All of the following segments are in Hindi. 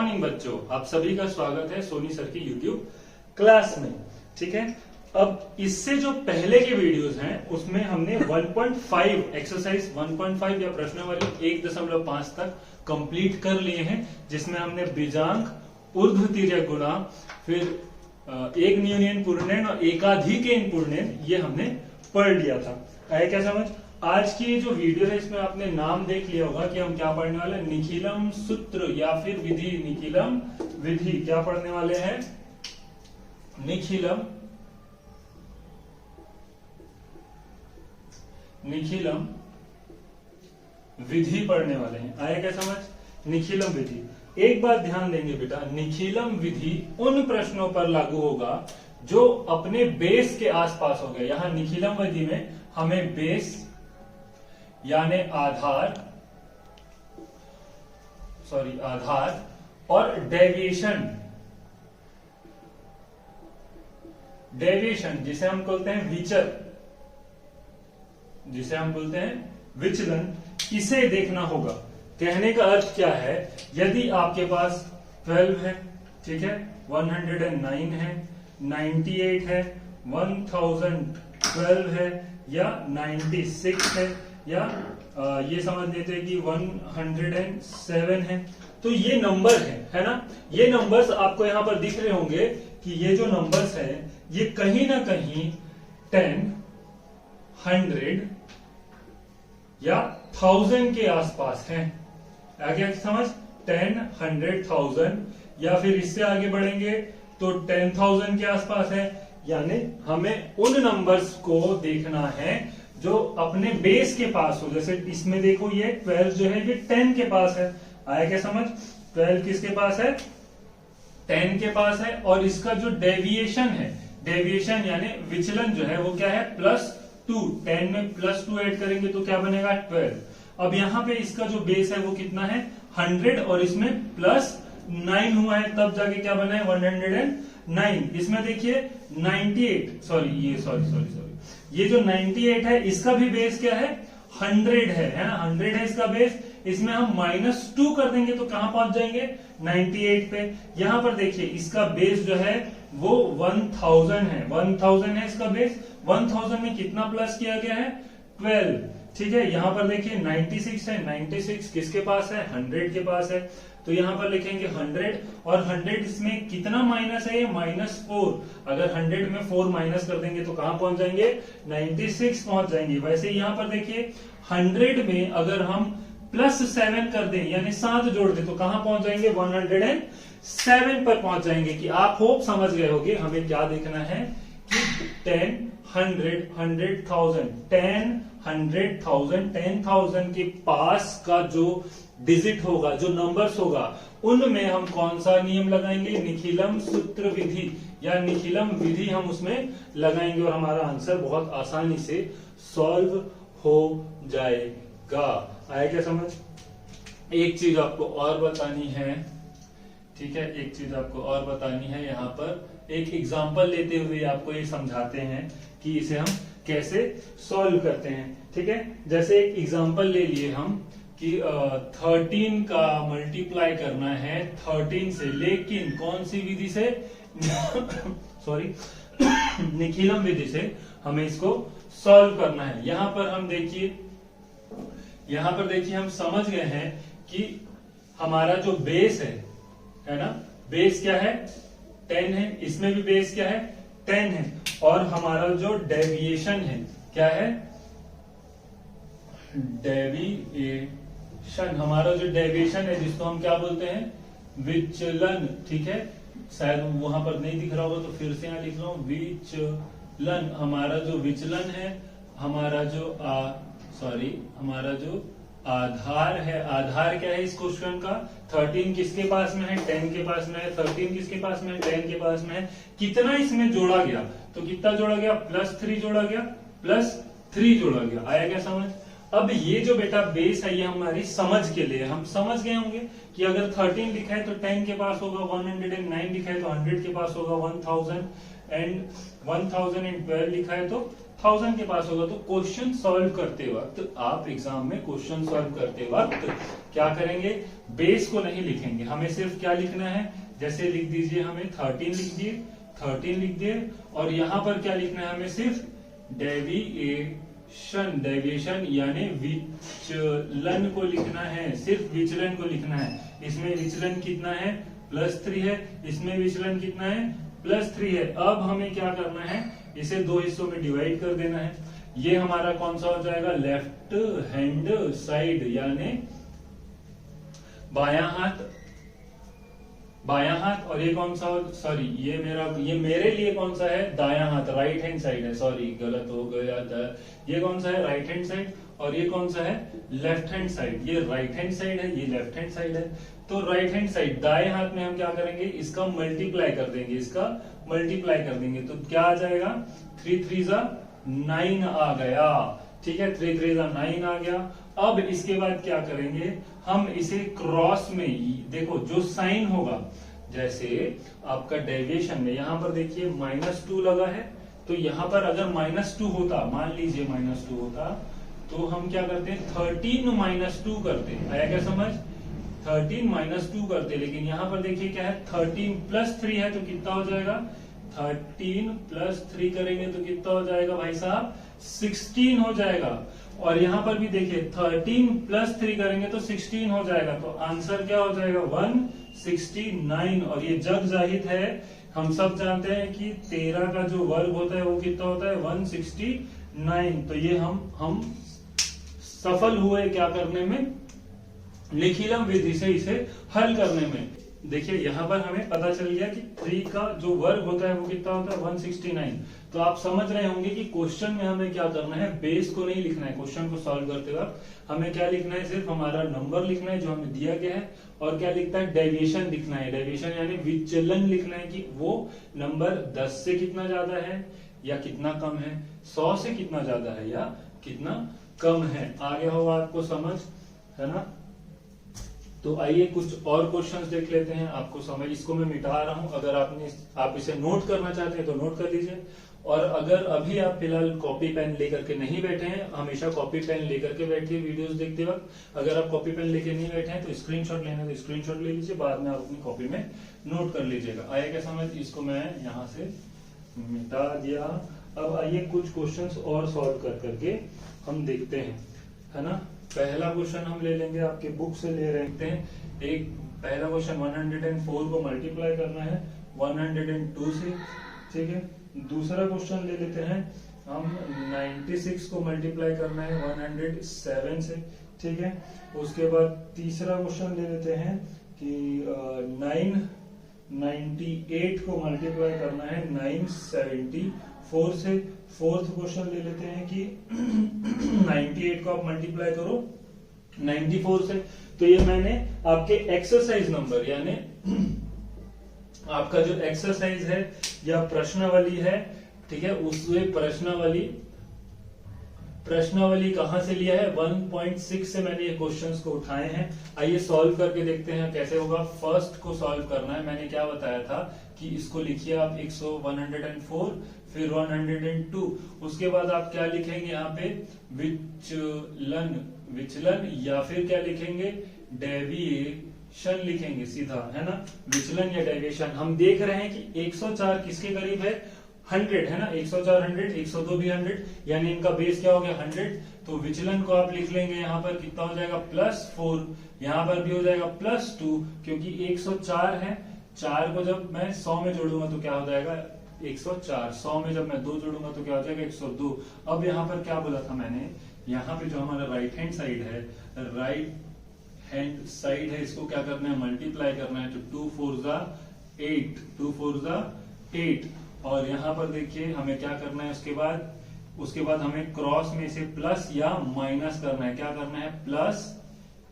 मॉर्निंग बच्चों, आप सभी का स्वागत है सोनी सर की यूट्यूब क्लास में। ठीक है, अब इससे जो पहले के वीडियोस हैं उसमें हमने 1.5 एक्सरसाइज 1.5 या प्रश्नावली 1.5 तक कंप्लीट कर लिए हैं, जिसमें हमने बीजांक, ऊर्ध्व तिर्यक गुणा, फिर एक यूनियन पूर्णन और एकाधिक पूर्णन ये हमने पढ़ लिया था। आया क्या समझ? आज की ये जो वीडियो है इसमें आपने नाम देख लिया होगा कि हम क्या पढ़ने वाले हैं, निखिलम सूत्र या फिर विधि, निखिलम विधि क्या पढ़ने वाले हैं, निखिलम विधि पढ़ने वाले हैं। आया क्या समझ? निखिलम विधि। एक बात ध्यान देंगे बेटा, निखिलम विधि उन प्रश्नों पर लागू होगा जो अपने बेस के आसपास हो गए। यहां निखिलम विधि में हमें बेस यानी आधार और डेविएशन जिसे हम बोलते हैं विचलन, इसे देखना होगा। कहने का अर्थ क्या है, यदि आपके पास 12 है, ठीक है, 109 है, 98 है, 1012 है या 96 है या ये समझ लेते हैं कि 107 है, तो ये नंबर है ना। ये नंबर्स आपको यहां पर दिख रहे होंगे कि ये जो नंबर्स है ये कहीं ना कहीं 10, 100 या 1000 के आसपास है। आगे समझ, 10, 100, 1000 या फिर इससे आगे बढ़ेंगे तो 10,000 के आसपास है। यानी हमें उन नंबर्स को देखना है जो अपने बेस के पास हो। जैसे इसमें देखो ये 12 जो है ये 10 के पास है। आया क्या समझ? 12 किसके पास है? 10 के पास है। और इसका जो डेविएशन है, डेविएशन यानी विचलन जो है वो क्या है, +2। 10 में +2 ऐड करेंगे तो क्या बनेगा, 12। अब यहाँ पे इसका जो बेस है वो कितना है, 100, और इसमें +9 हुआ है, तब जाके क्या बना है, 109। इसमें देखिए 98, सॉरी ये जो 98 है इसका भी बेस क्या है, 100 है ना, 100 है इसका बेस। इसमें हम -2 कर देंगे तो कहां पहुंच जाएंगे, 98 पे। यहां पर देखिए इसका बेस जो है वो 1000 है, 1000 है इसका बेस। 1000 में कितना प्लस किया गया है, 12। ठीक है, यहां पर देखिए 96 है, 96 किसके पास है, 100 के पास है। तो यहां पर लिखेंगे 100, और 100 इसमें कितना माइनस है, ये -4। अगर 100 में 4 माइनस कर देंगे तो कहां पहुंच जाएंगे, 96 पहुंच जाएंगे। वैसे यहां पर देखिए 100 में अगर हम +7 कर दें यानी 7 जोड़ दें तो कहां पहुंच जाएंगे, 107 पर पहुंच जाएंगे। कि आप होप समझ गए होगे हमें क्या देखना है कि 10, 100, 100,000, 10, 100,000, 10,000 के पास का जो डिजिट होगा, जो नंबर्स होगा, उनमें हम कौन सा नियम लगाएंगे, निखिलम सूत्र विधि या निखिलम विधि हम उसमें लगाएंगे और हमारा आंसर बहुत आसानी से सॉल्व हो जाएगा। आया क्या समझ? एक चीज आपको और बतानी है, ठीक है, एक चीज आपको और बतानी है। यहाँ पर एक एग्जांपल लेते हुए आपको ये समझाते हैं कि इसे हम कैसे सॉल्व करते हैं। ठीक है, जैसे एक एग्जांपल ले लिए हम कि 13 का मल्टीप्लाई करना है 13 से, लेकिन कौन सी विधि से सॉरी निखिलम विधि से हमें इसको सॉल्व करना है। यहां पर देखिए हम समझ गए हैं कि हमारा जो बेस है ना, बेस क्या है, 10 है। इसमें भी बेस क्या है, 10 है। और हमारा जो डेविएशन है क्या है, डेविएशन, हमारा जो डेविएशन है जिसको हम क्या बोलते हैं, विचलन। ठीक है, शायद वहां पर नहीं दिख रहा होगा तो फिर से यहां लिख रहा हूं, विचलन। हमारा जो विचलन है, हमारा जो आधार है, आधार क्या है इस क्वेश्चन का, 13 किसके पास में है, 10 के पास में है। 13 किसके पास में है, 10 के पास में है। कितना इसमें जोड़ा गया, तो कितना जोड़ा गया, +3 जोड़ा गया, +3 जोड़ा गया। आया क्या समझ? अब ये जो बेटा बेस है ये हमारी समझ के लिए, हम समझ गए होंगे कि अगर 13 लिखा है तो 10 के पास होगा, 109 लिखा है तो 100 के पास होगा, एंड 1012 लिखा है तो 1000 के पास होगा। तो क्वेश्चन सॉल्व करते वक्त आप एग्जाम में क्वेश्चन सॉल्व करते वक्त क्या करेंगे, बेस को नहीं लिखेंगे, हमें सिर्फ क्या लिखना है, जैसे लिख दीजिए हमें 13 लिख दिए, 13 लिख दिए, और यहां पर क्या लिखना है, हमें सिर्फ डेविएशन, डेविएशन यानी विचलन को लिखना है, सिर्फ विचलन को लिखना है। इसमें विचलन कितना है, +3 है, इसमें विचलन कितना है, +3 है। अब हमें क्या करना है, इसे दो हिस्सों में डिवाइड कर देना है। ये हमारा कौन सा हो जाएगा, लेफ्ट हैंड साइड यानी बायां हाथ, बायां हाथ, और ये कौन सा, सॉरी ये मेरे लिए कौन सा है, दायां हाथ, राइट हैंड साइड है, सॉरी गलत हो गया था। ये कौन सा है, राइट हैंड साइड, और ये कौन सा है, लेफ्ट हैंड साइड। ये राइट हैंड साइड है, ये लेफ्ट हैंड साइड है। तो राइट हैंड साइड दाएं हाथ में हम क्या करेंगे, इसका मल्टीप्लाई कर देंगे, इसका मल्टीप्लाई कर देंगे, तो क्या आ जाएगा, 3 3 9 आ गया, ठीक है, 3 3 9 आ गया। अब इसके बाद क्या करेंगे, हम इसे क्रॉस में, देखो जो साइन होगा, जैसे आपका डेविएशन में यहां पर देखिए -2 लगा है, तो यहां पर अगर -2 होता, मान लीजिए -2 होता, तो हम क्या करते हैं, 13 -2 करते हैं, आया क्या समझ, 13 -2 करते, लेकिन यहां पर देखिए क्या है, 13 +3 है, तो कितना हो जाएगा, 13 +3 करेंगे तो कितना हो जाएगा भाई साहब, 16 हो जाएगा। और यहां पर भी देखिए 13 +3 करेंगे तो 16 हो जाएगा, तो आंसर क्या हो जाएगा, 169। और ये जग जाहिर है, हम सब जानते हैं कि 13 का जो वर्ग होता है वो कितना होता है, 169। तो ये हम सफल हुए क्या करने में, लिखिलम विधि से इसे हल करने में। देखिए यहां पर हमें पता चल गया कि 3 का जो वर्ग होता है वो कितना होता है, 169। तो आप समझ रहे होंगे कि क्वेश्चन में हमें क्या करना है, बेस को नहीं लिखना है। क्वेश्चन को सॉल्व करते वक्त हमें क्या लिखना है, सिर्फ हमारा नंबर लिखना है जो हमें दिया गया है, और क्या लिखता है, डेविएशन लिखना है। डेविएशन यानी विचलन लिखना है कि वो नंबर 10 से कितना ज्यादा है या कितना कम है, 100 से कितना ज्यादा है या कितना कम है। आगे होगा आपको समझ, है ना। तो आइए कुछ और क्वेश्चंस देख लेते हैं, आपको समझ, इसको मैं मिटा रहा हूं, अगर आप इसे नोट करना चाहते हैं तो नोट कर लीजिए। और अगर अभी आप फिलहाल कॉपी पेन लेकर के नहीं बैठे हैं, हमेशा कॉपी पेन लेकर के बैठिए वीडियोस देखते वक्त। अगर आप कॉपी पेन लेके नहीं बैठे हैं तो स्क्रीनशॉट लेना है तो स्क्रीनशॉट ले लीजिए, बाद में आप अपनी कॉपी में नोट कर लीजिएगा। आया क्या समझ, इसको मैं यहाँ से मिटा दिया। अब आइए कुछ क्वेश्चंस और सॉल्व कर करके हम देखते हैं, है ना। पहला क्वेश्चन हम ले लेंगे, आपके बुक से ले रहे हैं। एक पहला क्वेश्चन 104 को मल्टीप्लाई करना है 102 से, ठीक है। दूसरा क्वेश्चन ले लेते हैं हम, 96 को मल्टीप्लाई करना है 107 से, ठीक है। उसके बाद तीसरा क्वेश्चन ले लेते हैं कि 998 को मल्टीप्लाई करना है 974 से। फोर्थ क्वेश्चन ले लेते हैं कि 98 को आप मल्टीप्लाई करो 94 से। तो ये मैंने आपके एक्सरसाइज नंबर यानी आपका जो एक्सरसाइज है या प्रश्नावली है, ठीक है, उससे प्रश्नावली कहां से लिया है, 1.6 से मैंने ये क्वेश्चंस को उठाए हैं। आइए सॉल्व करके देखते हैं कैसे होगा। फर्स्ट को सॉल्व करना है, मैंने क्या बताया था कि इसको लिखिए आप 104 फिर 102, उसके बाद आप क्या लिखेंगे यहाँ पे, विचलन या फिर क्या लिखेंगे, डेविएशन लिखेंगे सीधा, है ना। विचलन या डेविएशन। हम देख रहे हैं कि 104 किसके करीब है, 100 है ना, 104 100, 102 भी 100, यानी इनका बेस क्या हो गया 100। तो विचलन को आप लिख लेंगे यहाँ पर कितना हो जाएगा, +4, यहाँ पर भी हो जाएगा +2, क्योंकि 104 है, 4 को जब मैं 100 में जोड़ूंगा तो क्या हो जाएगा 104, 100 में जब मैं 2 जोड़ूंगा तो क्या हो जाएगा 102। अब यहाँ पर क्या बोला था मैंने, यहाँ पे जो हमारा राइट हैंड साइड है, राइट हैंड साइड है, इसको क्या करना है, मल्टीप्लाई करना है। तो 2 4 8, और यहाँ पर देखिए हमें क्या करना है, उसके बाद हमें क्रॉस में से प्लस या माइनस करना है। क्या करना है, प्लस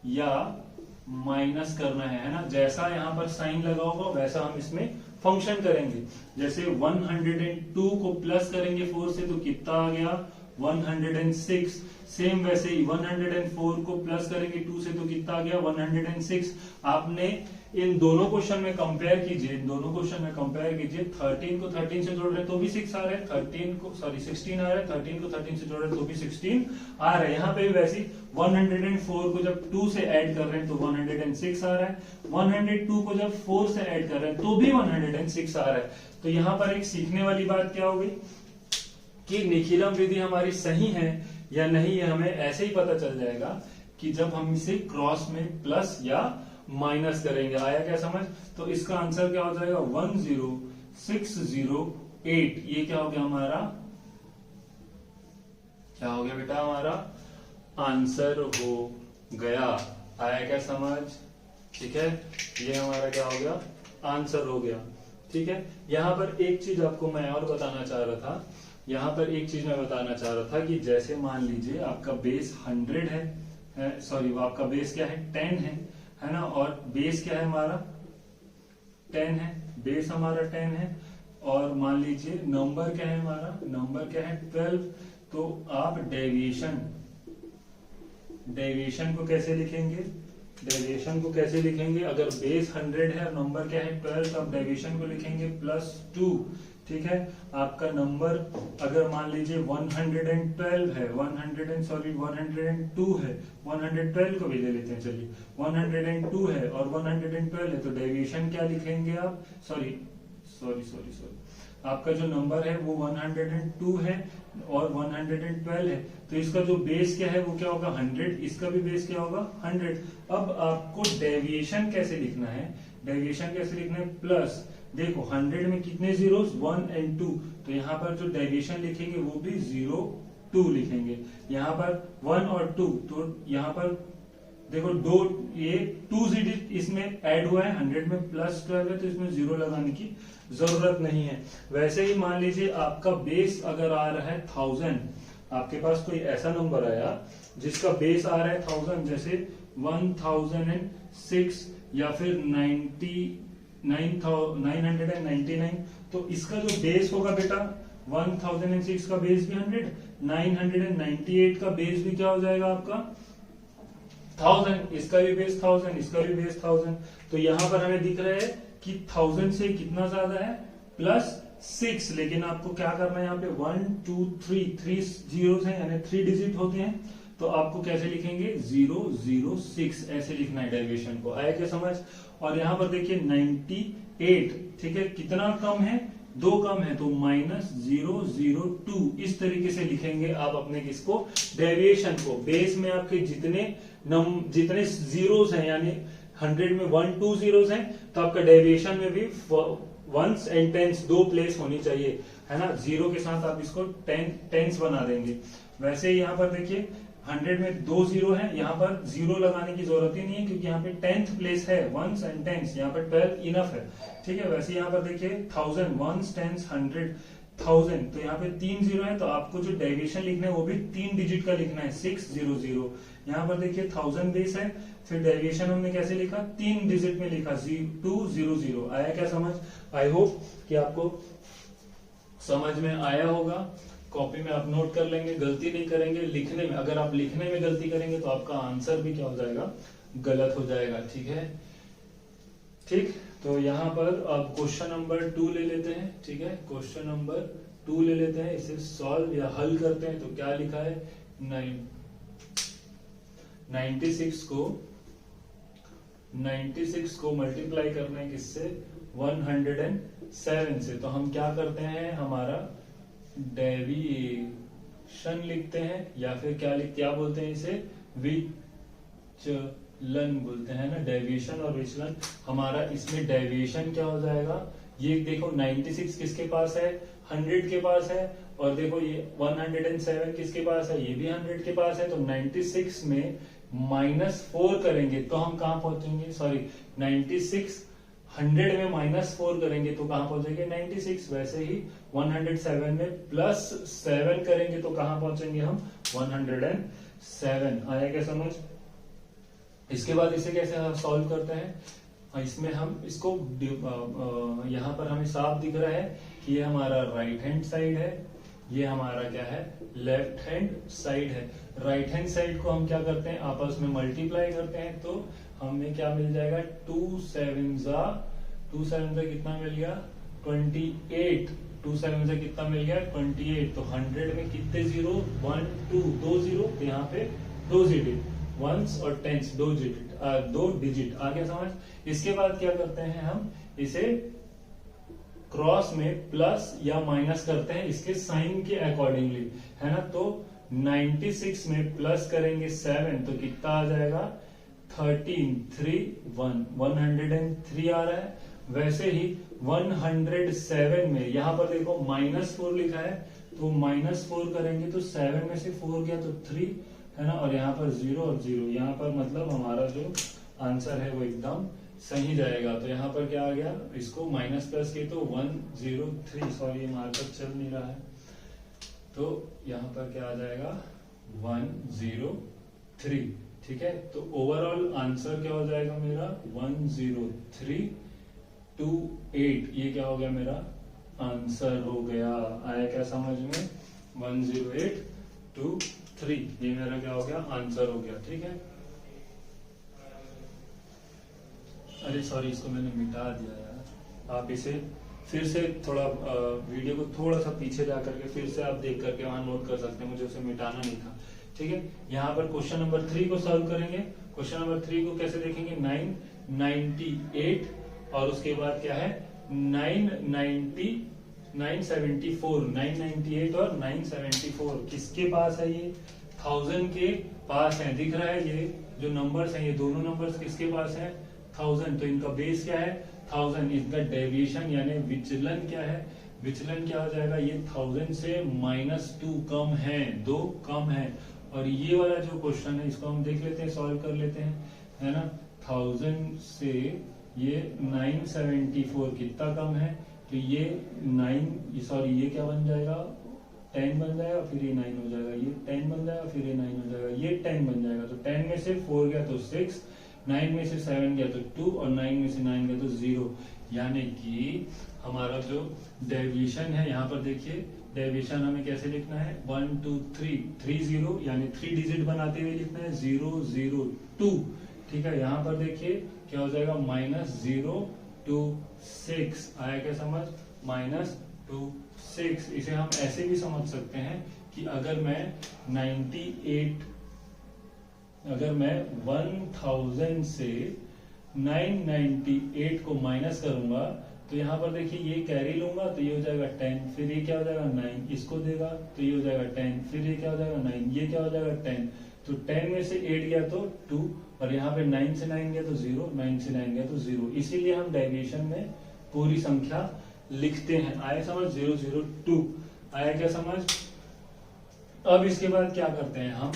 या माइनस करना है ना। जैसा यहाँ पर साइन लगा होगा वैसा हम इसमें फंक्शन करेंगे। जैसे 102 को प्लस करेंगे 4 से तो कितना आ गया, 106। सेम वैसे ही 104 को प्लस करेंगे 2 से तो कितना आ गया 106। आपने इन दोनों क्वेश्चन में कंपेयर कीजिए, 13 को 13 से जोड़ रहे हैं तो भी 6 आ रहा है, 16 आ रहा है, 13 को 13 से जोड़ रहे हैं तो भी 16 आ रहा है। यहाँ पे भी वैसे 104 को जब 2 से ऐड कर रहे हैं तो 106 आ रहा है, 102 को जब 4 से ऐड कर रहे हैं तो भी 106 आ रहा है। तो यहाँ पर एक सीखने वाली बात क्या हो गई कि निखिलम विधि हमारी सही है या नहीं है, हमें ऐसे ही पता चल जाएगा कि जब हम इसे क्रॉस में प्लस या माइनस करेंगे। आया क्या समझ? तो इसका आंसर क्या हो जाएगा 10608। ये क्या हो गया हमारा, क्या हो गया बेटा, हमारा आंसर हो गया। आया क्या समझ? ठीक है, ये हमारा क्या हो गया, आंसर हो गया। ठीक है, यहां पर एक चीज आपको मैं और बताना चाह रहा था, यहां पर एक चीज मैं बताना चाह रहा था कि जैसे मान लीजिए आपका बेस 100 है, सॉरी वो आपका बेस क्या है 10 है ना, और बेस क्या है हमारा 10 है, बेस हमारा 10 है, और मान लीजिए नंबर क्या है हमारा, नंबर क्या है 12। तो आप डेविएशन को कैसे लिखेंगे, डेविएशन को कैसे लिखेंगे? अगर बेस 100 है और नंबर क्या है 12 तो आप डेविएशन को लिखेंगे +2। ठीक है, आपका नंबर अगर मान लीजिए 112 है, 102 है, 112 को भी ले लेते हैं, चलिए 102 है और 112 है तो डेविएशन क्या लिखेंगे आप, सॉरी आपका जो नंबर है वो 102 है और 112 है, तो इसका जो बेस क्या है वो क्या होगा 100, इसका भी बेस क्या होगा 100। अब आपको डेविएशन कैसे लिखना है, डेविएशन कैसे लिखना है, प्लस देखो 100 में कितने जीरोस 1 और 2, तो यहाँ पर जो डेविएशन लिखेंगे वो भी 0 2 लिखेंगे। यहाँ पर 1 और 2, तो यहाँ पर देखो दो ये 2 डिजिट इसमें ऐड हुआ है, 100 में +12 है तो इसमें 0 लगाने की जरूरत नहीं है। वैसे ही मान लीजिए आपका बेस अगर आ रहा है 1000, आपके पास कोई ऐसा नंबर आया जिसका बेस आ रहा है 1000, जैसे 1006 या फिर 999, तो इसका जो बेस होगा बेटा 1006 का बेस भी 100, 998 का बेस भी क्या हो जाएगा आपका 1000, इसका भी बेस 1000, इसका भी बेस 1000। तो यहां पर हमें दिख रहा है कि 1000 से कितना ज्यादा है +6, लेकिन आपको क्या करना है यहाँ पे 1 2 3 जीरोस हैं यानी 3 डिजिट होते हैं, तो आपको कैसे लिखेंगे 006 ऐसे लिखना है डेविएशन को। आया क्या समझ? और यहाँ पर देखिए 98, ठीक है, कितना कम है 2 कम है तो -002 इस तरीके से लिखेंगे आप अपने किसको डेविएशन को। बेस में आपके जितने जीरोस हैं यानी 100 में 1 2 जीरोस हैं तो आपका डेविएशन में भी 1s और 10s 2 प्लेस होनी चाहिए, है ना। 0 के साथ आप इसको 10s बना देंगे। वैसे यहाँ पर देखिए 100 में 2 जीरो है, यहाँ पर 0 लगाने की जरूरत ही नहीं है क्योंकि यहाँ पे 10th प्लेस है 1s और 10s, यहाँ पर 12 इनफ है। ठीक है, वैसे यहाँ पर देखिए 1000 1s 10s 100 1000, तो यहाँ पे 3 जीरो है तो आपको जो डेविएशन लिखना है वो भी 3 डिजिट का लिखना है 600। यहाँ पर देखिए 1000 बेस है, फिर डेविएशन हमने कैसे लिखा 3 डिजिट में लिखा 200। आया क्या समझ? आई होप कि आपको समझ में आया होगा। कॉपी में आप नोट कर लेंगे, गलती नहीं करेंगे लिखने में। अगर आप लिखने में गलती करेंगे तो आपका आंसर भी क्या हो जाएगा, गलत हो जाएगा। ठीक है, ठीक। तो यहाँ पर आप क्वेश्चन नंबर 2 ले लेते हैं। ठीक है, क्वेश्चन नंबर 2 ले लेते हैं, इसे सॉल्व या हल करते हैं। तो क्या लिखा है 96 को मल्टीप्लाई करना है किससे 107 से। तो हम क्या करते हैं, हमारा डेविएशन लिखते हैं या फिर क्या बोलते हैं इसे विचलन बोलते हैं ना, डेविएशन और विचलन। हमारा इसमें डेविएशन क्या हो जाएगा, ये देखो 96 किसके पास है 100 के पास है, और देखो ये 107 किसके पास है, ये भी 100 के पास है। तो 96 में -4 करेंगे तो हम कहां पहुंचेंगे, सॉरी 96 100 में -4 करेंगे तो कहां पहुंचेंगे 96। वैसे ही 107 में +7 करेंगे तो कहां पहुंचेंगे हम 107। आया क्या समझ? इसके बाद इसे कैसे सॉल्व करते हैं, इसमें हम इसको यहाँ पर हमें साफ दिख रहा है कि ये हमारा राइट हैंड साइड है ये हमारा क्या है, लेफ्ट हैंड साइड है। राइट हैंड साइड को हम क्या करते हैं, आपस में मल्टीप्लाई करते हैं, तो हमें क्या मिल जाएगा, 2 7 से कितना मिल गया, 28। 2 7 से कितना मिल गया, 28। तो 100 में कितने जीरो, 1 2 2 जीरो, तो यहाँ पे 2 डिजिट, वंस और टेंस, 2 डिजिट आ गया समझ। इसके बाद क्या करते हैं, हम इसे क्रॉस में प्लस या माइनस करते हैं इसके साइन के अकॉर्डिंगली, है ना। तो 96 में प्लस करेंगे 7 तो कितना आ जाएगा, 13 3 1 103 आ रहा है। वैसे ही 107 में यहां पर देखो -4 लिखा है, तो -4 करेंगे तो 7 में से 4 गया तो 3, है ना, और यहाँ पर 0 और 0, यहाँ पर मतलब हमारा जो आंसर है वो एकदम सही जाएगा। तो यहाँ पर क्या आ गया, इसको माइनस प्लस किए तो 103, सॉरी ये मार्कर चल नहीं रहा है, तो यहाँ पर क्या आ जाएगा, 103, ठीक है। तो ओवरऑल आंसर क्या हो जाएगा मेरा, 10328, ये क्या हो गया मेरा आंसर हो गया। आया क्या समझ में, 10823, ये मेरा क्या हो गया, आंसर हो गया, ठीक है। अरे सॉरी, इसको मैंने मिटा दिया यार, आप इसे फिर से थोड़ा वीडियो को थोड़ा सा पीछे जा करके फिर से आप देख करके वहां नोट कर सकते हैं, मुझे उसे मिटाना नहीं था, ठीक है। यहाँ पर क्वेश्चन नंबर 3 को सॉल्व करेंगे। क्वेश्चन नंबर 3 को कैसे देखेंगे, 998 और उसके बाद क्या है, 998 और 974 किसके पास है, ये 1000 के पास है, दिख रहा है। ये जो नंबर्स हैं, ये दोनों नंबर्स किसके पास है, 1000, तो इनका बेस क्या है 1000, इनका डेविएशन यानी विचलन क्या है, विचलन क्या हो जाएगा, ये 1000 से -2 कम है, 2 कम है। और ये वाला जो क्वेश्चन है इसको हम देख लेते हैं, सॉल्व कर लेते हैं, है ना। 1000 से ये 974 कितना कम है, तो ये 9 सॉरी ये क्या बन जाएगा, 10 बन जाएगा, फिर ये 9 हो जाएगा, ये 10 बन जाएगा, फिर ये 9 हो जाएगा, ये 10 बन जाएगा। तो 10 में से 4 गया तो 6, 9 में से 7 गया तो 2 और 9 में से 9 गया तो 0, यानी कि हमारा जो डेविएशन है, यहाँ पर देखिए डेविएशन हमें कैसे लिखना है, 1 2 3 3 0, यानी 3 डिजिट बनाते हुए लिखना है 0 0 2, ठीक है। यहाँ पर देखिए क्या हो जाएगा, -0 2 6, आया क्या समझ, -2 6। इसे हम ऐसे भी समझ सकते हैं कि अगर मैं 1000 से 998 को माइनस करूंगा, तो यहाँ पर देखिए ये कैरी लूंगा तो ये हो जाएगा 10, फिर ये क्या हो जाएगा 9, इसको देगा तो ये हो जाएगा 10, फिर ये क्या हो जाएगा 9, ये क्या हो जाएगा 10, तो 10 में से 8 गया तो 2, और यहाँ पे 9 से 9 गया तो 0, 9 से 9 गया तो 0, इसीलिए हम डेविएशन में पूरी संख्या लिखते हैं। आया समझ, 002, आया क्या समझ। अब इसके बाद क्या करते हैं हम,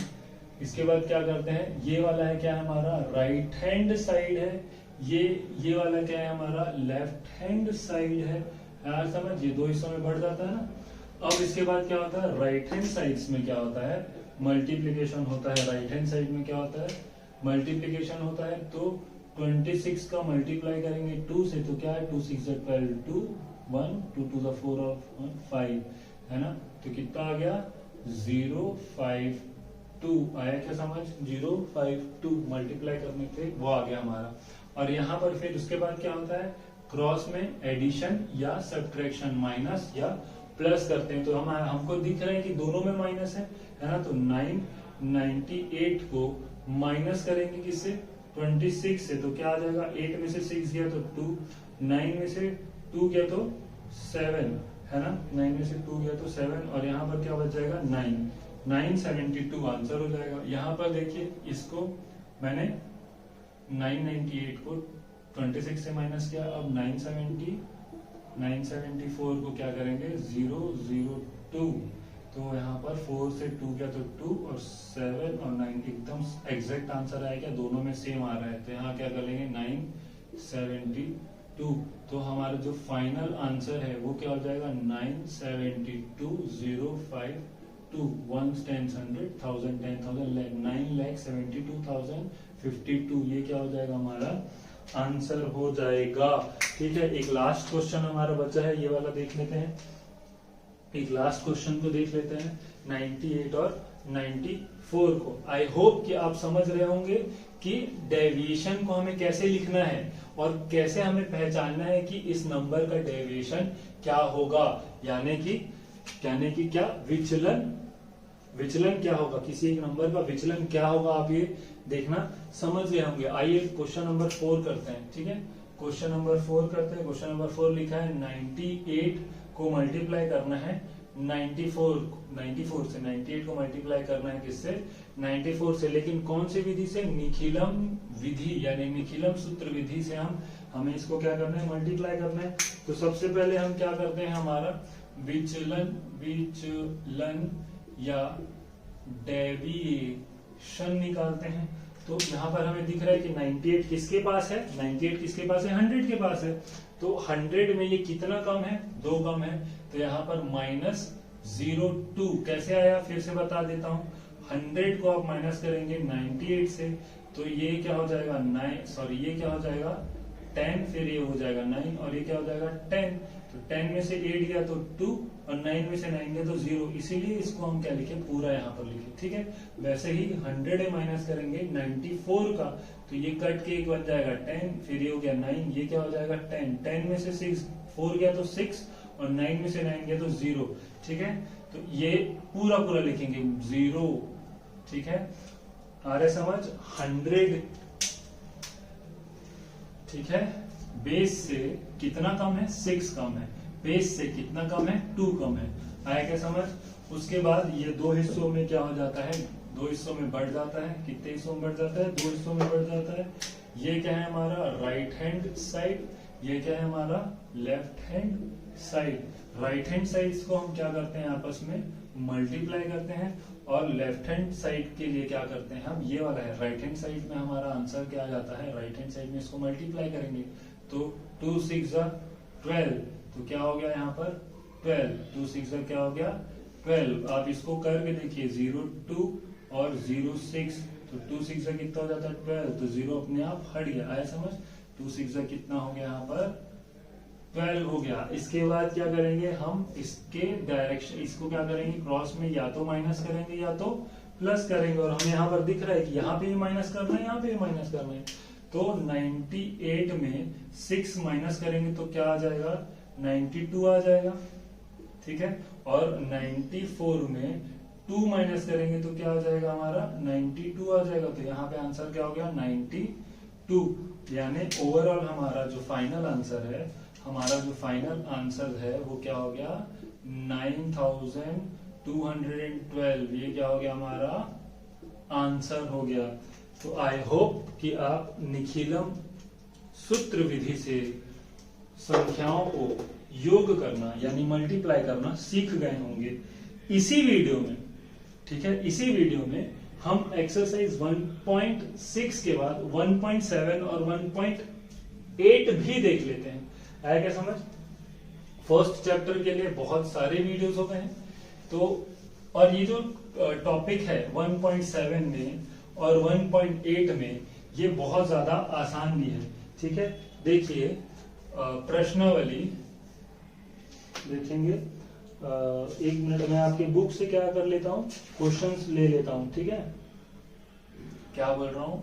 इसके बाद क्या करते हैं, ये वाला है क्या है हमारा राइट हैंड साइड है, ये वाला क्या है हमारा लेफ्ट हैंड साइड है, यार समझ, ये 2 हिस्सों में बढ़ जाता है ना। अब इसके बाद क्या होता है, राइट हैंड साइड्स में क्या होता है, मल्टीप्लीकेशन होता है। राइट हैंड साइड में क्या होता है, मल्टीप्लीकेशन होता है। तो 26 का मल्टीप्लाई करेंगे 2 से, तो क्या है 2 6 12, 2 1 2 2 4 और 5, है ना। तो कितना आ गया 052, आया क्या समझ, 052 मल्टीप्लाई करने पे वो आ गया हमारा। और यहाँ पर फिर उसके बाद क्या होता है, क्रॉस में एडिशन या सब्ट्रैक्शन, माइनस या प्लस करते हैं। तो हमको दिख रहा है कि दोनों में माइनस है ना। तो 998 को माइनस करेंगे किससे, 26 से, तो क्या आ जाएगा, 8 में से 6 गया तो 2, 9 में से 2 गया तो 7, है ना, 9 में से 2 गया तो 7, और यहाँ पर क्या बच जाएगा 972 आंसर हो जाएगा। यहाँ पर देखिए इसको मैंने 998 को 26 से माइनस किया, अब 974 को क्या करेंगे 002, तो यहाँ पर 4 से 2 गया तो 2 और 7 और 9 एकदम एग्जैक्ट आंसर आएगा, दोनों में सेम आ रहा है। तो यहाँ क्या करेंगे 972, तो हमारा जो फाइनल आंसर है वो क्या हो जाएगा 972,052, 1 10 100 1000 10,000 9,72,052, ये क्या हो जाएगा हमारा आंसर हो जाएगा। ठीक है, एक लास्ट क्वेश्चन हमारा बचा है, ये वाला देख लेते हैं। एक लास्ट क्वेश्चन को देख लेते हैं, 98 और 94 को। आई होप कि आप समझ रहे होंगे कि डेविएशन को हमें कैसे लिखना है और कैसे हमें पहचानना है कि इस नंबर का डेविएशन क्या होगा, यानी कि क्या विचलन क्या होगा, किसी एक नंबर का विचलन क्या होगा, आप ये देखना समझ रहे होंगे। आइए क्वेश्चन नंबर 4 करते हैं। ठीक है, क्वेश्चन नंबर 4 करते हैं। क्वेश्चन नंबर 4 लिखा है 98 को मल्टीप्लाई करना है 94 से। 98 को मल्टीप्लाई करना है किससे? 94 से। लेकिन कौन सी विधि से? निखिलम विधि, यानी निखिलम सूत्र विधि से हमें इसको क्या करना है? मल्टीप्लाई करना है। तो सबसे पहले हम क्या करते हैं, हमारा विचलन या डेविएशन निकालते हैं। तो यहाँ पर हमें दिख रहा है कि 98 किसके पास है? 98 किसके पास है? 100 के पास है। तो 100 में ये कितना कम है? 2 कम है। तो यहाँ पर -02 कैसे आया, फिर से बता देता हूँ। 100 को आप माइनस करेंगे 98 से, तो ये क्या हो जाएगा? ये क्या हो जाएगा? 10, फिर ये हो जाएगा 9, और ये क्या हो जाएगा? 10। तो 10 में से 8 गया तो 2, और 9 में से 9 गया तो 0। इसीलिए इसको हम क्या लिखे? पूरा यहाँ पर लिखे। ठीक है, वैसे ही 100 माइनस करेंगे 94 का, तो ये कट के एक बन जाएगा 10, फिर ये हो गया 9, ये क्या हो जाएगा? 10। 10 में से 4 गया तो 6, और 9 में से 9 गया तो 0। ठीक है, तो ये पूरा लिखेंगे 0। ठीक है, आ रहा समझ? 100, ठीक है, बेस से कितना कम है? 6 कम है। बेस से कितना कम है? 2 कम है। आया क्या समझ? उसके बाद ये 2 हिस्सों में क्या हो जाता है? 2 हिस्सों में बढ़ जाता है। कितने हिस्सों में बढ़ जाता है? 2 हिस्सों में बढ़ जाता है। ये क्या है हमारा? Right hand side. ये क्या है हमारा? Left hand side. Right hand side को हम क्या करते हैं? आपस में मल्टीप्लाई करते हैं। और लेफ्ट हैंड साइड के लिए क्या करते हैं हम? ये वाला है राइट हैंड साइड में हमारा आंसर क्या आ जाता है? राइट हैंड साइड में इसको मल्टीप्लाई करेंगे तो 2 6 12। तो क्या हो गया यहाँ पर? 12। 2 6 क्या हो गया? 12। आप इसको करके देखिए, 0 2 और 0 6, तो 2 6 कितना हो जाता है? 12। तो 0 अपने आप हट गया। आया समझ? 2 6 कितना हो गया यहाँ पर? 12 हो गया। इसके बाद क्या करेंगे हम? इसके डायरेक्शन, इसको क्या करेंगे? क्रॉस में या तो माइनस करेंगे या तो प्लस करेंगे। और हमें यहाँ पर दिख रहा है कि यहाँ पे भी माइनस करना है, यहाँ पे भी माइनस करना है। तो 98 में 6 माइनस करेंगे तो क्या आ जाएगा? 92 आ जाएगा। ठीक है, और 94 में 2 माइनस करेंगे तो क्या आ जाएगा हमारा? 92 आ जाएगा। तो यहाँ पे आंसर क्या हो गया? 92। यानी ओवरऑल हमारा जो फाइनल आंसर है, वो क्या हो गया? 9212। ये क्या हो गया? हमारा आंसर हो गया। तो आई होप कि आप निखिलम सूत्र विधि से संख्याओं को योग करना यानी मल्टीप्लाई करना सीख गए होंगे इसी वीडियो में। ठीक है, इसी वीडियो में हम एक्सरसाइज 1.6 के बाद 1.7 और 1.8 भी देख लेते हैं। आया क्या समझ? फर्स्ट चैप्टर के लिए बहुत सारे वीडियोस हो गए हैं। तो और ये जो टॉपिक है 1.7 में और 1.8 में, ये बहुत ज्यादा आसान भी है। ठीक है, देखिए प्रश्नावली देखेंगे। 1 मिनट में आपके बुक से क्या कर लेता हूँ? क्वेश्चंस ले लेता हूँ। ठीक है, क्या बोल रहा हूँ?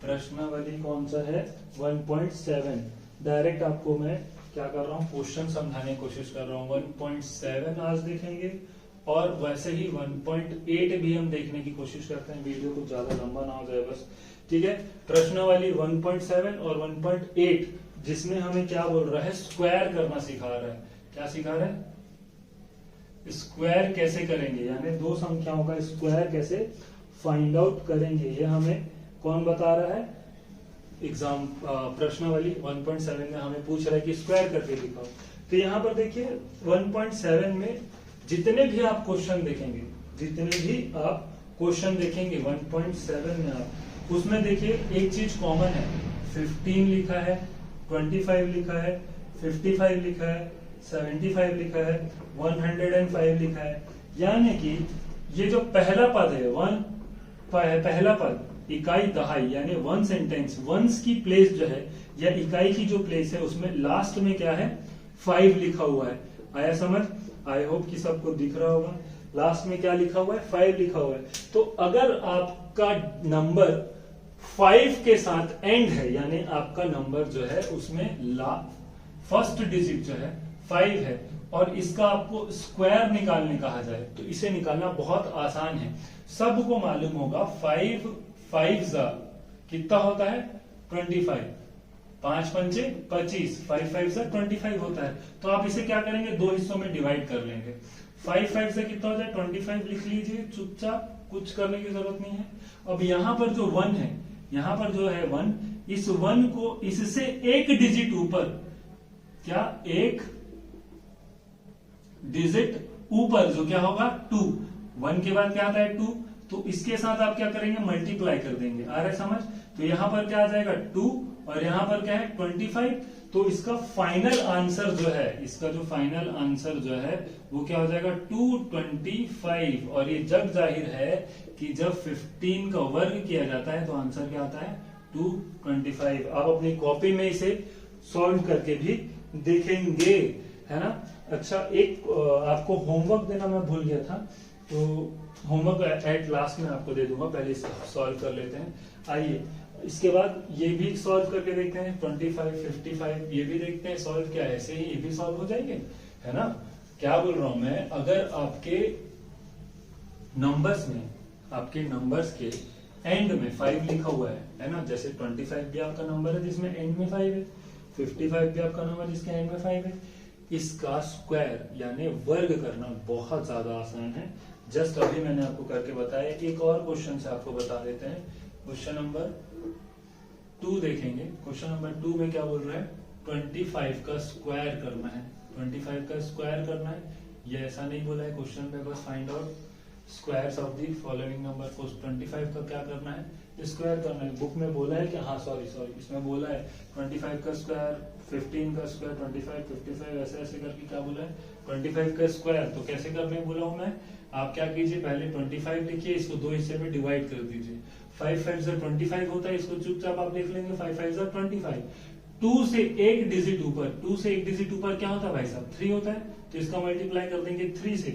प्रश्नावली कौन सा है? 1.7। डायरेक्ट आपको मैं क्या कर रहा हूँ? क्वेश्चन समझाने की कोशिश कर रहा हूँ। 1.7 आज देखेंगे, और वैसे ही 1.8 भी हम देखने की कोशिश करते हैं। वीडियो कुछ ज्यादा लंबा ना हो जाए बस। ठीक है, प्रश्नावली 1.7 और 1.8, जिसमें हमें क्या बोल रहा है? स्क्वायर करना सिखा रहा है। क्या सिखा रहा है? स्क्वायर कैसे करेंगे, यानी 2 संख्याओं का स्क्वायर कैसे फाइंड आउट करेंगे, ये हमें कौन बता रहा है? एग्जाम प्रश्नावली 1.7 में हमें पूछ रहा है कि स्क्वायर करके दिखाओ। तो यहाँ पर देखिए 1.7 में जितने भी आप क्वेश्चन देखेंगे 1.7 में आप उसमें देखिए एक चीज कॉमन है। 15 लिखा है, 25 लिखा है, 55 लिखा है, 75 लिखा है, 105 लिखा है। यानी कि ये जो पहला पद है, पहला पद इकाई दहाई यानी वन सेंटेंस, वंस की प्लेस जो है या इकाई की जो प्लेस है उसमें लास्ट में क्या है 5 लिखा हुआ है। आया समझ? आई होप कि सबको दिख रहा होगा। लास्ट में क्या लिखा हुआ है 5 लिखा हुआ है। तो अगर आपका नंबर 5 के साथ एंड है यानी आपका नंबर जो है उसमें फर्स्ट डिजिट जो है 5 है और इसका आपको स्क्वायर निकालने कहा जाए तो इसे निकालना बहुत आसान है। सबको मालूम होगा 5 5 कितना होता है 25, 5 पंचे 25, 5 5 25 होता है। तो आप इसे क्या करेंगे, दो हिस्सों में डिवाइड कर लेंगे। 5 5 से कितना हो जाए 25 लिख लीजिए चुपचाप, कुछ करने की जरूरत नहीं है। अब यहां पर जो 1 है, यहां पर जो है 1, इस 1 को इससे एक डिजिट ऊपर, क्या एक डिजिट ऊपर जो क्या होगा 2, 1 के बाद क्या आता है 2, तो इसके साथ आप क्या करेंगे मल्टीप्लाई कर देंगे। आ रहा है समझ? तो यहां पर क्या आ जाएगा 2 और यहां पर क्या है 25। तो इसका फाइनल आंसर जो है, इसका जो फाइनल आंसर जो है वो क्या हो जाएगा 225। और ये जग जाहिर है कि जब 15 का वर्ग किया जाता है तो आंसर क्या आता है 225। आप अपनी कॉपी में इसे सॉल्व करके भी देखेंगे, है ना। अच्छा, एक आपको होमवर्क देना मैं भूल गया था, तो होमवर्क एट लास्ट में आपको दे दूंगा, पहले इसे सॉल्व कर लेते हैं। आइए इसके बाद ये भी सॉल्व करके देखते हैं, 25 55 ये भी देखते हैं सॉल्व क्या है, ऐसे ही ये भी सॉल्व हो जाएंगे, है ना। क्या बोल रहा हूं मैं, अगर आपके नंबर्स में, आपके नंबर्स के एंड में 5 लिखा हुआ है ना, जैसे 25 भी आपका नंबर है जिसमें एंड में 5 है, 55 भी आपका नंबर जिसके एंड में 5 है, इसका स्क्वायर यानी वर्ग करना बहुत ज्यादा आसान है। जस्ट अभी मैंने आपको करके बताया। एक और क्वेश्चन से आपको बता देते हैं, क्वेश्चन नंबर 2 देखेंगे। क्वेश्चन नंबर 2 में क्या बोल रहा है 25 का स्क्वायर करना है, 25 का स्क्वायर करना है। ये ऐसा नहीं बोला है क्वेश्चन में, बस find out squares of the following number. 25 का क्या करना है, स्क्वायर करना है। बुक में बोला है कि हाँ सॉरी इसमें बोला है 25 का स्क्वायर, 15 का स्क्वायर, 25 55 ऐसे ऐसे करके क्या बोला है 25 का स्क्वायर। तो कैसे करने बोला हूं मैं, आप क्या कीजिए पहले 25 लिखिए, इसको दो हिस्से में डिवाइड कर दीजिए। 5 5 25 होता है, इसको चुपचाप आप लिख लेंगे 5 5 25। 2 से एक डिजिट ऊपर, 2 से एक डिजिट ऊपर क्या होता है भाई साहब 3 होता है, तो इसका मल्टीप्लाई कर देंगे 3 से,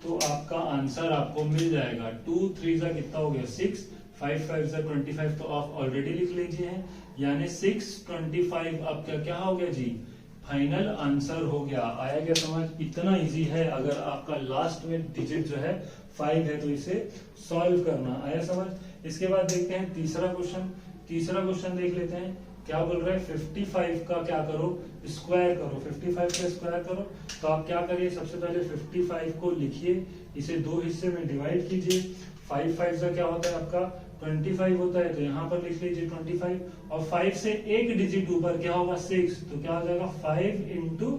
तो आपका आंसर आपको मिल जाएगा 2 3 कितना हो गया 6, 5 5 25 तो आप ऑलरेडी लिख लीजिए हैं, यानी 625 आपका क्या हो गया जी फाइनल आंसर हो गया। आया क्या समझ? इतना इजी है। अगर आपका लास्ट में डिजिट जो है 5 है तो इसे सॉल्व करना। आया समझ? इसके बाद देखते हैं तीसरा क्वेश्चन। तीसरा क्वेश्चन देख लेते हैं, क्या बोल रहा है 55 का क्या करो स्क्वायर करो, 55 का स्क्वायर करो। तो आप क्या करिए, सबसे पहले 55 को लिखिए, इसे दो हिस्से में डिवाइड कीजिए। 5 5 का क्या होता है आपका 25 होता है, तो यहाँ पर लिख लीजिए 25, और 5 से एक डिजिट ऊपर क्या होगा 6, तो क्या हो जाएगा 5 into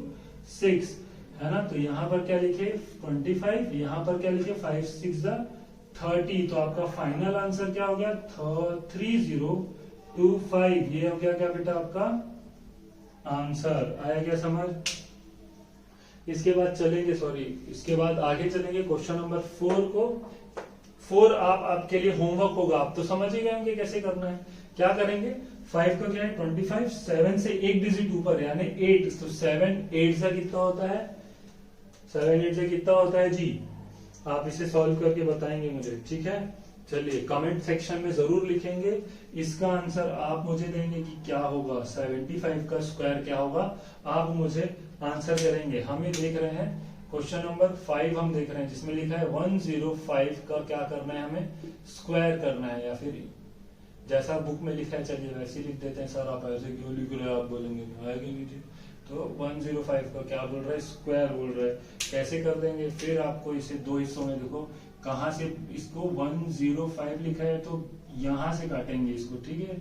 6, है ना। तो यहाँ पर क्या लिखे 25, यहाँ पर क्या लिखे 5 6 30। तो आपका फाइनल आंसर क्या हो गया 3025। ये हो गया क्या बेटा आपका आंसर। आया क्या समझ? इसके बाद चलेंगे, इसके बाद आगे चलेंगे क्वेश्चन नंबर 4 को। 4 आपके लिए होमवर्क होगा, आप तो समझ ही गए होंगे कैसे करना है। क्या करेंगे 5 का क्या है 25, 7 से एक डिजिट ऊपर यानी 8, तो 7 8 से कितना होता है, 7 8 से कितना होता है जी, आप इसे सॉल्व करके बताएंगे मुझे, ठीक है। चलिए कमेंट सेक्शन में जरूर लिखेंगे, इसका आंसर आप मुझे देंगे कि क्या होगा, 75 का स्क्वायर क्या होगा, आप मुझे आंसर करेंगे। हम ये देख रहे हैं क्वेश्चन नंबर 5 हम देख रहे हैं, जिसमें लिखा है 105 का क्या करना है, हमें स्क्वायर करना है, या फिर जैसा बुक में लिखा है चलिए वैसे लिख देते हैं। सर आप ऐसे क्यों लिख रहे हो, आप बोलेंगे आएगा नीचे। तो 105 का क्या बोल रहा है स्क्वायर बोल रहा है, कैसे कर देंगे। फिर आपको इसे दो हिस्सों में, देखो कहां से इसको 105 लिखा है तो यहां से काटेंगे इसको, ठीक है,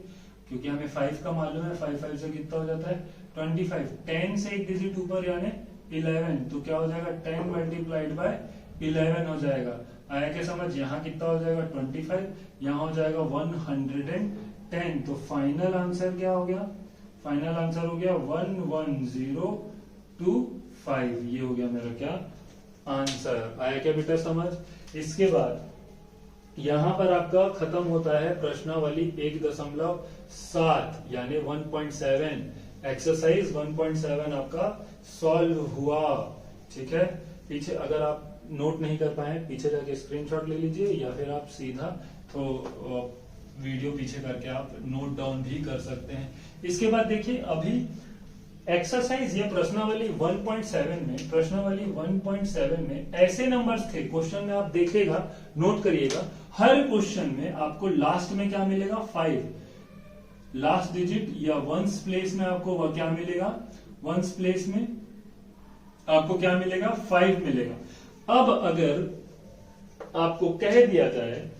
क्योंकि हमें 5 का मालूम है, 5 5 से कितना हो जाता है 25, 10 से एक डिजिट ऊपर यानी 11, तो क्या हो जाएगा 10 मल्टीप्लाइड बाय 11 हो जाएगा। आया क्या समझ? यहाँ कितना हो जाएगा 25, यहाँ हो जाएगा 110। तो फाइनल आंसर क्या हो गया, फाइनल आंसर हो गया 11025। ये हो गया मेरा क्या आंसर। आया क्या बेटा समझ? इसके बाद यहां पर आपका खत्म होता है प्रश्नावली 1.7 यानी 1.7। एक्सरसाइज 1.7 आपका सॉल्व हुआ। ठीक है, पीछे अगर आप नोट नहीं कर पाए पीछे जाके स्क्रीनशॉट ले लीजिए या फिर आप सीधा तो वीडियो पीछे करके आप नोट डाउन भी कर सकते हैं। इसके बाद देखिए अभी एक्सरसाइज या प्रश्नावली 1.7 में ऐसे नंबर्स थे, क्वेश्चन में आप देखिएगा, नोट करिएगा, हर क्वेश्चन में आपको लास्ट में क्या मिलेगा 5, लास्ट डिजिट या वंस प्लेस में आपको वह क्या मिलेगा, वंस प्लेस में आपको क्या मिलेगा 5 मिलेगा। अब अगर आपको कह दिया जाए,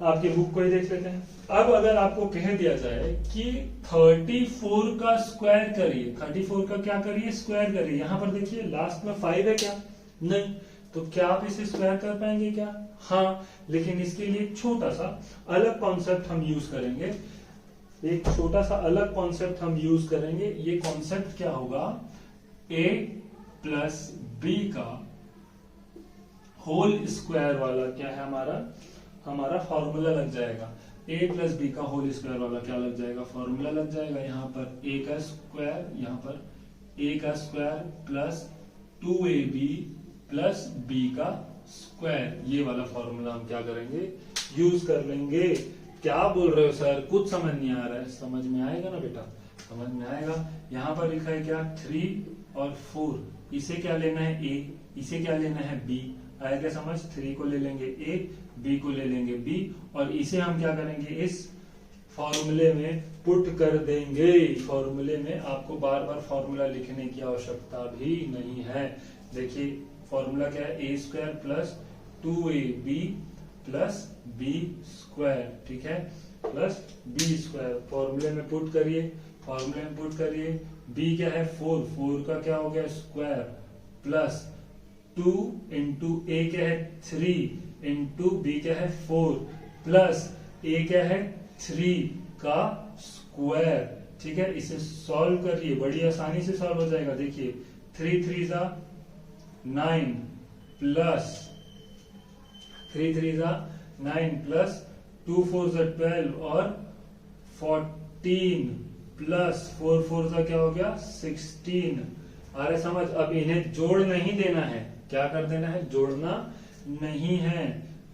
आपके बुक को ही देख लेते हैं, अब अगर आपको कह दिया जाए कि 34 का स्क्वायर करिए, 34 का क्या करिए स्क्वायर करिए, यहां पर देखिए लास्ट में 5 है क्या, नहीं, तो क्या आप इसे स्क्वायर कर पाएंगे क्या, हाँ, लेकिन इसके लिए एक छोटा सा अलग कॉन्सेप्ट हम यूज करेंगे, एक छोटा सा अलग कॉन्सेप्ट हम यूज करेंगे। ये कॉन्सेप्ट क्या होगा, a प्लस बी का होल स्क्वायर वाला क्या है हमारा फॉर्मूला लग जाएगा। a प्लस बी का होल स्क्वायर वाला क्या लग जाएगा, फॉर्मूला लग जाएगा। यहाँ पर a का स्क्वायर, यहाँ पर a का square plus 2ab plus b का स्क्वायर, ये वाला फॉर्मूला हम क्या करेंगे, यूज कर लेंगे। क्या बोल रहे हो सर, कुछ समझ नहीं आ रहा है, समझ में आएगा ना बेटा, समझ में आएगा। यहाँ पर लिखा है क्या 3 और 4, इसे क्या लेना है a, इसे क्या लेना है b, आएगा समझ। 3 को ले लेंगे a, b को ले लेंगे b, और इसे हम क्या करेंगे इस फॉर्मूले में पुट कर देंगे। फॉर्मूले में आपको बार बार फॉर्मूला लिखने की आवश्यकता भी नहीं है। देखिए फॉर्मूला क्या है, a square plus 2ab plus b square, ठीक है, प्लस b स्क्वायर, फॉर्मूले में पुट करिए, फॉर्मूले में पुट करिए। b क्या है 4, 4 का क्या हो गया स्क्वायर, प्लस 2 इंटू a क्या है 3 इंटू b क्या है 4, प्लस a क्या है 3 का स्क्वायर, ठीक है। इसे सॉल्व करिए, बड़ी आसानी से सॉल्व हो जाएगा। देखिए 3 3 जा 9 प्लस 3 3 जा 9 प्लस 2 4 जा 12 और 14 प्लस 4 4 जा क्या हो गया 16। अरे समझ, अब इन्हें जोड़ नहीं देना है, क्या कर देना है, जोड़ना नहीं है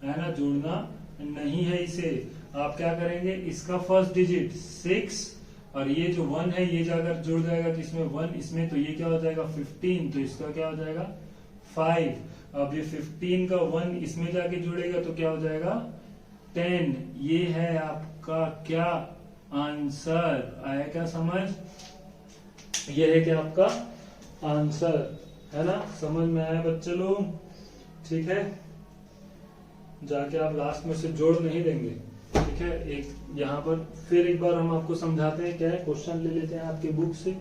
ना, जोड़ना नहीं है। इसे आप क्या करेंगे, इसका फर्स्ट डिजिट 6 और ये जो 1 है ये जाकर जुड़ जाएगा किसमें 1 इसमें, तो ये क्या हो जाएगा 15, तो इसका क्या हो जाएगा 5। अब ये 15 का 1 इसमें जाके जुड़ेगा तो क्या हो जाएगा 10। ये है आपका क्या आंसर, आया क्या समझ, ये है क्या आपका आंसर, है ना, समझ में आया बच्चे लोग, ठीक है। जाके आप लास्ट में से जोड़ नहीं देंगे, ठीक है। एक यहाँ पर फिर एक बार हम आपको समझाते हैं क्या है, क्वेश्चन ले लेते हैं आपके बुक से,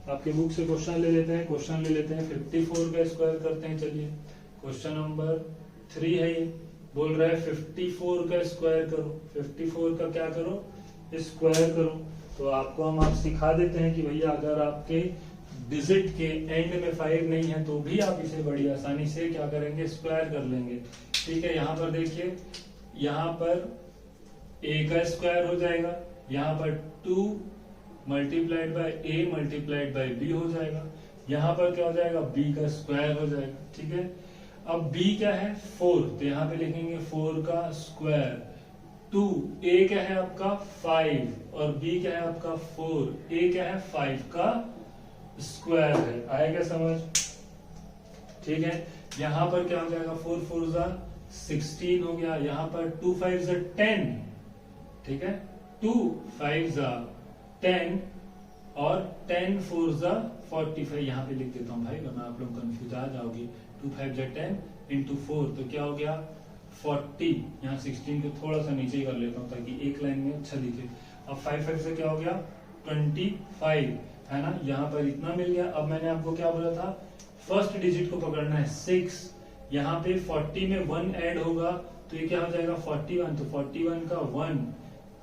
आपके बुक से क्वेश्चन ले लेते हैं, क्वेश्चन ले लेते हैं 54 का स्क्वायर करते हैं। चलिए क्वेश्चन नंबर 3 है, ये बोल रहा है 54 का स्क्वायर करो, 54 का क्या करो स्क्वायर करो। तो आपको हम आप सिखा देते हैं कि भैया अगर आपके डिजिट के एंड में 5 नहीं है तो भी आप इसे बड़ी आसानी से क्या करेंगे स्क्वायर कर लेंगे, ठीक है। यहाँ पर देखिए, यहाँ पर a का स्क्वायर हो जाएगा, यहाँ पर 2 multiplied by a multiplied by b हो जाएगा, यहाँ पर क्या हो जाएगा b का स्क्वायर हो जाएगा, ठीक है। अब b क्या है 4, तो यहाँ पे लिखेंगे 4 का स्क्वायर, 2 a क्या है आपका 5 और b क्या है आपका 4, a क्या है 5 का स्क्वायर है, आएगा समझ, ठीक है। यहाँ पर क्या हो जाएगा 4 4 जा 16 हो गया, यहाँ पर 2 5 जा 10, ठीक है, 2 5 जा 10 और 10 4 जा 45, यहाँ पे लिख देता हूँ भाई वरना आप लोग कंफ्यूज आ जाओगे। 2 5 जा 10 इंटू 4 तो क्या हो गया 40, यहाँ 16 को थोड़ा सा नीचे कर लेता हूँ ताकि एक लाइन में अच्छा दिखे। अब 5 5 से क्या हो गया 25, है ना, यहाँ पर इतना मिल गया। अब मैंने आपको क्या बोला था, फर्स्ट डिजिट को पकड़ना है 6, यहाँ पे 40 में 1 ऐड होगा तो ये क्या हो जाएगा 41, तो 41 का 1,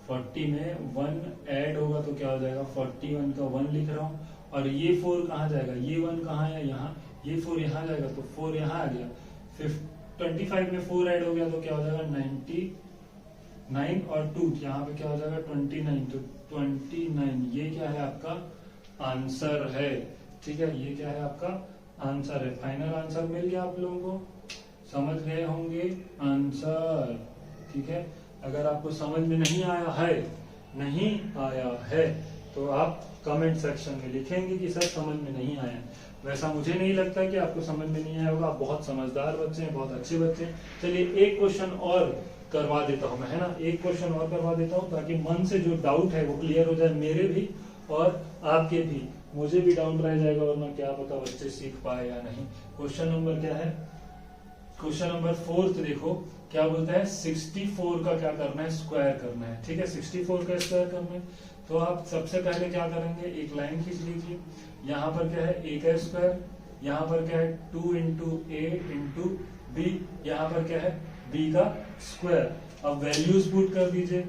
40 में 1 ऐड होगा तो क्या हो जाएगा 41 का 1 लिख रहा हूँ। और ये 4 कहाँ जाएगा, ये 1 कहाँ है यहाँ, ये 4 यहाँ जाएगा तो 4 यहाँ आ गया। 25 में 4 ऐड हो गया तो क्या हो जाएगा 99 और 2 यहाँ पे क्या हो जाएगा 29, तो 29 ये क्या है आपका आंसर है। ठीक है, ये क्या है आपका आंसर है। फाइनल आंसर मिल गया आप लोगों को, समझ गए होंगे आंसर। ठीक है, अगर आपको समझ में नहीं आया है तो आप कमेंट सेक्शन में लिखेंगे कि सर समझ में नहीं आया। वैसा मुझे नहीं लगता कि आपको समझ में नहीं आया होगा, आप बहुत समझदार बच्चे हैं, बहुत अच्छे बच्चे हैं। चलिए एक क्वेश्चन और करवा देता हूं मैं, है ना, एक क्वेश्चन और करवा देता हूं ताकि मन से जो डाउट है वो क्लियर हो जाए, मेरे भी और आपके भी। मुझे भी डाउट रह जाएगा वरना क्या पता बच्चे सीख पाए या नहीं। क्वेश्चन नंबर क्या है, क्वेश्चन नंबर 4 देखो क्या बोलता है 64 का क्या करना है, स्क्वायर करना है। ठीक है, 64 का स्क्वायर करना है तो आप सबसे पहले क्या करेंगे, एक लाइन खींच लीजिए। यहाँ पर क्या है a का स्क्वायर, यहाँ पर क्या है 2 इंटू a इंटू b, यहाँ पर क्या है b का स्क्वायर। अब वैल्यूज पुट कर दीजिए,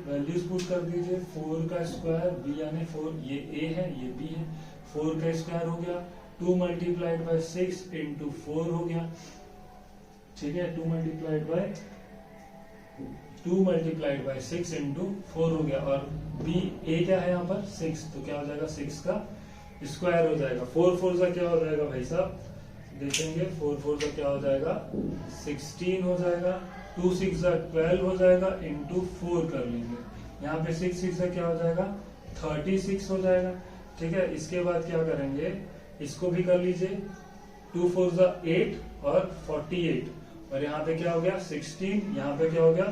4 का स्क्वायर b यानी 4, ये a है ये b है, 4 का स्क्वायर हो गया 2 मल्टीप्लाइड बाय 6 इंटू 4 हो गया। ठीक है, 2 मल्टीप्लाइड बाय 6 इंटू 4 हो गया। और b a क्या है यहाँ पर 6, तो क्या हो जाएगा 6 का स्क्वायर हो जाएगा। 4 4 का क्या हो जाएगा भाई साहब, देखेंगे 4 4 का क्या हो जाएगा 16 हो जाएगा, 2 6 12 हो जाएगा इंटू 4 कर लेंगे। यहाँ पे 6 6 का क्या हो जाएगा 36 हो जाएगा। ठीक है, इसके बाद क्या करेंगे, इसको भी कर लीजिए, 2 4 8 और 48, और यहाँ पे क्या हो गया 16, यहाँ पे क्या हो गया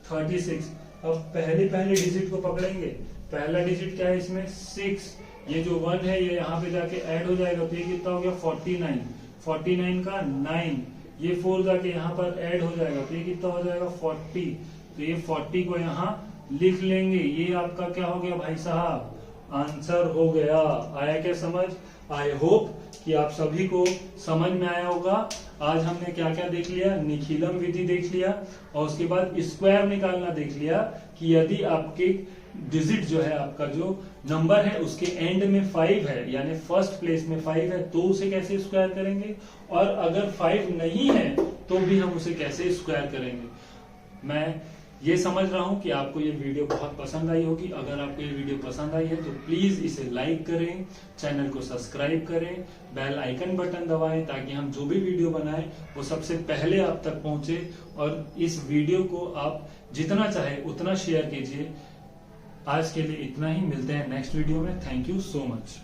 36। अब पहले डिजिट को पकड़ेंगे, पहला डिजिट क्या है इसमें 6, ये जो 1 है ये यहाँ पे जाके ऐड हो जाएगा तो ये कितना हो गया 49, 49 का 9, ये 4 जाके यहाँ पर ऐड हो जाएगा तो ये कितना हो जाएगा 40, तो ये 40 को यहाँ लिख लेंगे। ये आपका क्या हो गया भाई साहब आंसर हो गया। आया क्या समझ? आई होप कि आप सभी को समझ में आया होगा। आज हमने क्या क्या देख लिया, निखिलम विधि देख लिया और उसके बाद स्क्वायर निकालना देख लिया कि यदि आपके डिजिट जो है, आपका जो नंबर है उसके एंड में 5 है यानी फर्स्ट प्लेस में 5 है तो उसे कैसे स्क्वायर करेंगे, और अगर 5 नहीं है तो भी हम उसे कैसे स्क्वायर करेंगे। मैं ये समझ रहा हूं कि आपको ये वीडियो बहुत पसंद आई होगी। अगर आपको ये वीडियो पसंद आई है तो प्लीज इसे लाइक करें, चैनल को सब्सक्राइब करें, बेल आइकन बटन दबाएं ताकि हम जो भी वीडियो बनाएं वो सबसे पहले आप तक पहुंचे। और इस वीडियो को आप जितना चाहे उतना शेयर कीजिए। आज के लिए इतना ही, मिलते हैं नेक्स्ट वीडियो में। Thank you so much.